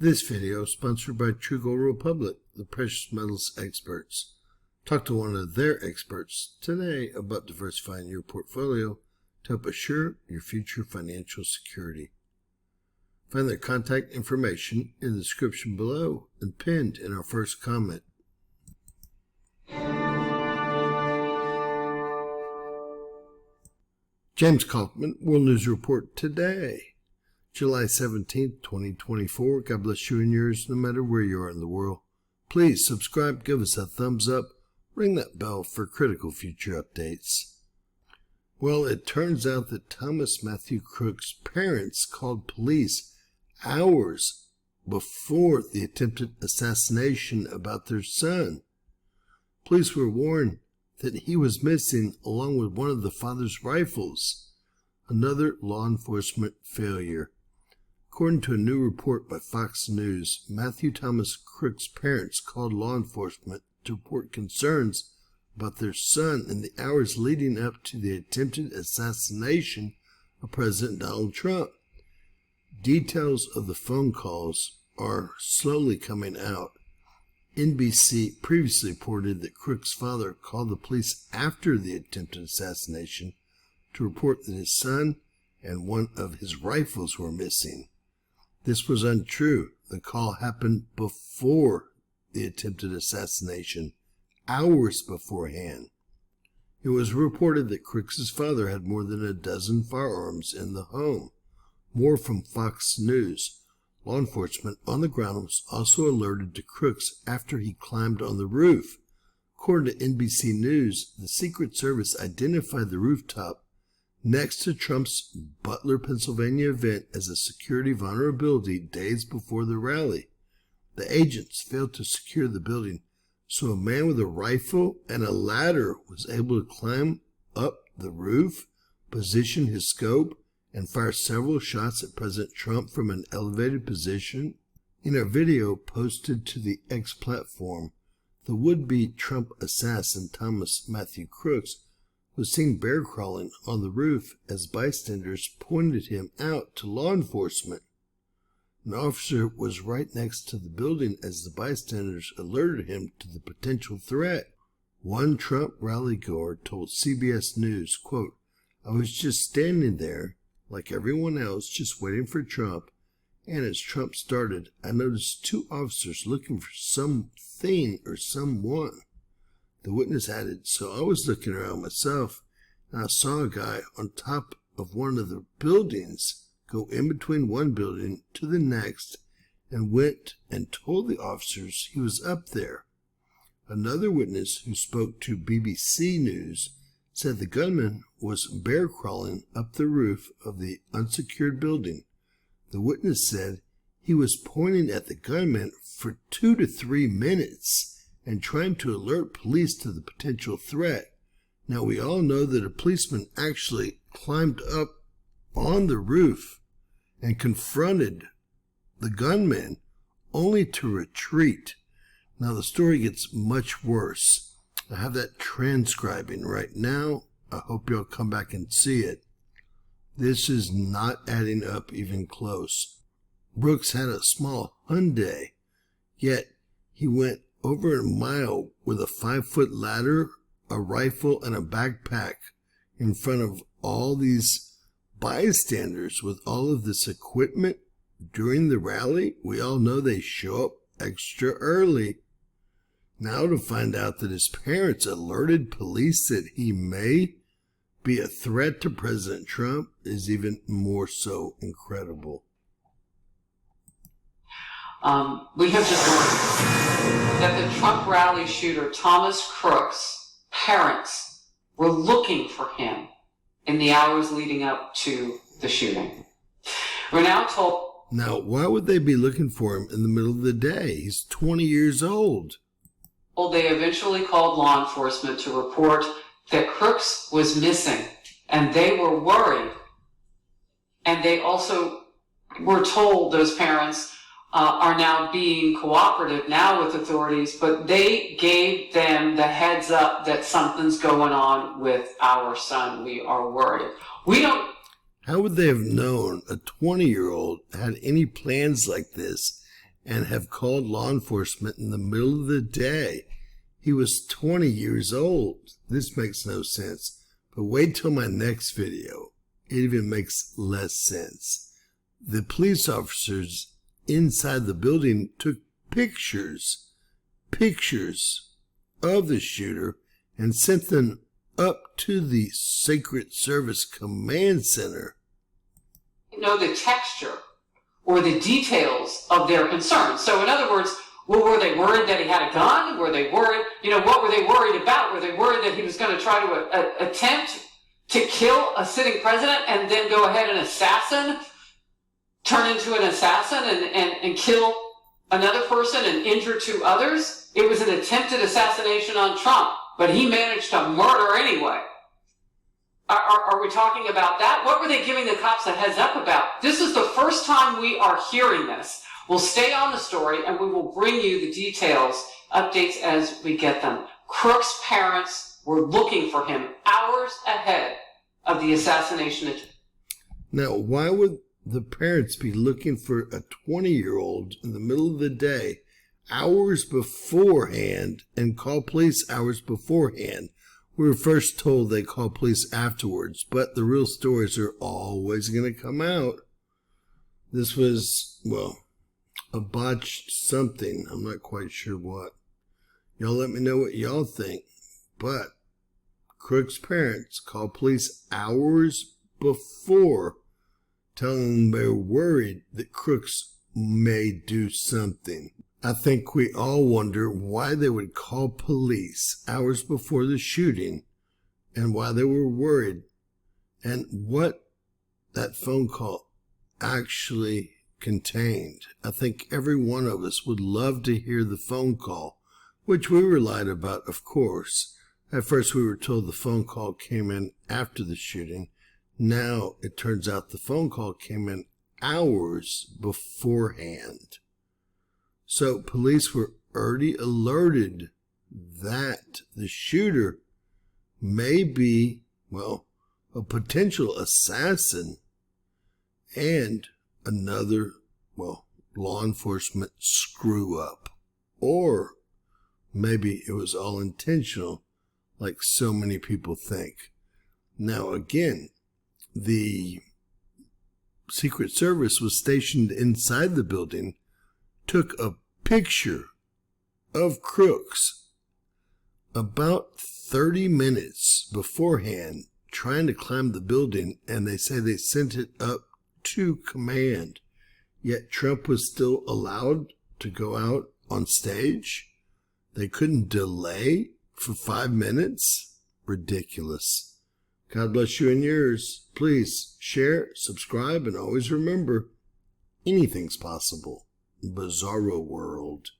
This video is sponsored by True Gold Republic, the precious metals experts. Talk to one of their experts today about diversifying your portfolio to help assure your future financial security. Find their contact information in the description below and pinned in our first comment. James Kaufman, World News Report today, July 17th, 2024. God bless you and yours no matter where you are in the world. Please subscribe, give us a thumbs up, ring that bell for critical future updates. Well, it turns out that Thomas Matthew Crook's parents called police hours before the attempted assassination about their son. Police were warned that he was missing along with one of the father's rifles. Another law enforcement failure. According to a new report by Fox News, Matthew Thomas Crook's parents called law enforcement to report concerns about their son in the hours leading up to the attempted assassination of President Donald Trump. Details of the phone calls are slowly coming out. NBC previously reported that Crook's father called the police after the attempted assassination to report that his son and one of his rifles were missing. This was untrue. The call happened before the attempted assassination, hours beforehand. It was reported that Crooks' father had more than a dozen firearms in the home. More from Fox News. Law enforcement on the ground was also alerted to Crooks after he climbed on the roof. According to NBC News, the Secret Service identified the rooftop next to Trump's Butler, Pennsylvania event as a security vulnerability days before the rally. The agents failed to secure the building, so a man with a rifle and a ladder was able to climb up the roof, position his scope, and fire several shots at President Trump from an elevated position. In a video posted to the X platform, the would-be Trump assassin Thomas Matthew Crooks was seen bear crawling on the roof as bystanders pointed him out to law enforcement. An officer was right next to the building as the bystanders alerted him to the potential threat. One Trump rally-goer told CBS News, quote, "I was just standing there, like everyone else, just waiting for Trump, and as Trump started, I noticed two officers looking for something or someone." The witness added, "So I was looking around myself, and I saw a guy on top of one of the buildings go in between one building to the next and went and told the officers he was up there." Another witness who spoke to BBC News said the gunman was bear crawling up the roof of the unsecured building. The witness said he was pointing at the gunman for 2 to 3 minutes and trying to alert police to the potential threat. Now, we all know that a policeman actually climbed up on the roof and confronted the gunman only to retreat. Now, the story gets much worse. I have that transcribing right now. I hope you'll come back and see it. This is not adding up even close. Brooks had a small Hyundai, yet he went over a mile with a 5-foot ladder, a rifle, and a backpack in front of all these bystanders with all of this equipment during the rally. We all know they show up extra early. Now to find out that his parents alerted police that he may be a threat to President Trump is even more so incredible. We have just learned that the Trump rally shooter Thomas Crook's parents were looking for him in the hours leading up to the shooting. We're now told... Now, why would they be looking for him in the middle of the day? He's 20 years old. Well, they eventually called law enforcement to report that Crooks was missing, and they were worried. And they also were told, those parents are now being cooperative now with authorities, but they gave them the heads up that something's going on with our son. We are worried. We don't... How would they have known a 20-year-old had any plans like this and have called law enforcement in the middle of the day. He was 20 years old. This makes no sense. But wait till my next video. It even makes less sense. The police officers inside the building took pictures of the shooter and sent them up to the Secret Service Command Center. Know the texture or the details of their concerns. So in other words, well, were they worried that he had a gun? Were they worried, what were they worried about? Were they worried that he was going to try to attempt to kill a sitting president and then go ahead and turn into an assassin and kill another person and injure two others? It was an attempted assassination on Trump, but he managed to murder anyway. Are we talking about that? What were they giving the cops a heads up about? This is the first time we are hearing this. We'll stay on the story and we will bring you the details, updates as we get them. Crook's parents were looking for him hours ahead of the assassination attempt. Now, why would the parents be looking for a 20-year-old in the middle of the day, hours beforehand, and call police hours beforehand? We were first told they call police afterwards, but the real stories are always going to come out. This was, a botched something. I'm not quite sure what. Y'all let me know what y'all think. But Crook's parents called police hours before, telling them they were worried that Crooks may do something. I think we all wonder why they would call police hours before the shooting and why they were worried and what that phone call actually contained. I think every one of us would love to hear the phone call, which we were lied about, of course. At first we were told the phone call came in after the shooting. Now it turns out the phone call came in hours beforehand. So police were already alerted that the shooter may be, a potential assassin and another, law enforcement screw up. Or maybe it was all intentional, like so many people think. Now, again, the Secret Service was stationed inside the building, took a picture of Crooks about 30 minutes beforehand trying to climb the building, and they say they sent it up to command. Yet Trump was still allowed to go out on stage. They couldn't delay for 5 minutes. Ridiculous. God bless you and yours. Please share, subscribe, and always remember, anything's possible. Bizarro world.